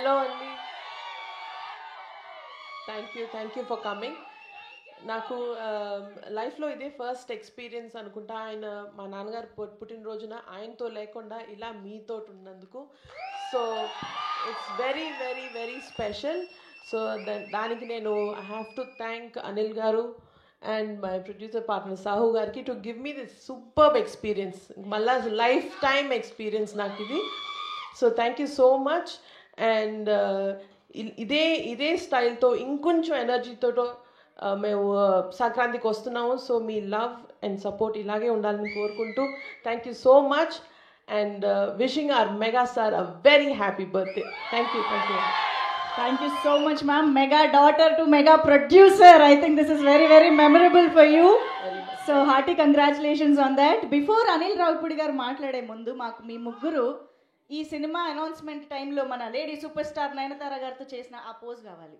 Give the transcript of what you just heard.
Hello అండి. Thank you for coming. నాకు లైఫ్లో ఇదే ఫస్ట్ ఎక్స్పీరియన్స్ అనుకుంటా. ఆయన మా నాన్నగారు పుట్టినరోజున ఆయనతో లేకుండా ఇలా మీతో ఉన్నందుకు. So it's very very very special. So దానికి నేను I have to thank Anil garu and my producer partner Sahu గారికి to give me this superb experience. మళ్ళా లైఫ్ టైమ్ ఎక్స్పీరియన్స్ నాకు ఇది. So thank you so much. And ఇదే స్టైల్తో ఇంకొంచెం ఎనర్జీతో మేము సంక్రాంతికి వస్తున్నాము. సో మీ లవ్ అండ్ సపోర్ట్ ఇలాగే ఉండాలని కోరుకుంటూ thank you so much and wishing our mega star a very happy birthday. Thank you. Thank you so much, ma'am. Mega daughter to mega producer. I think this is very, very memorable for you. So hearty congratulations on that. Before Anil Ravipudi garu మాట్లాడే ముందు మాకు మీ ముగ్గురు ఈ cinema announcement టైంలో మన lady super star Nayanthara గారితో చేసిన ఆ పోజ్ కావాలి.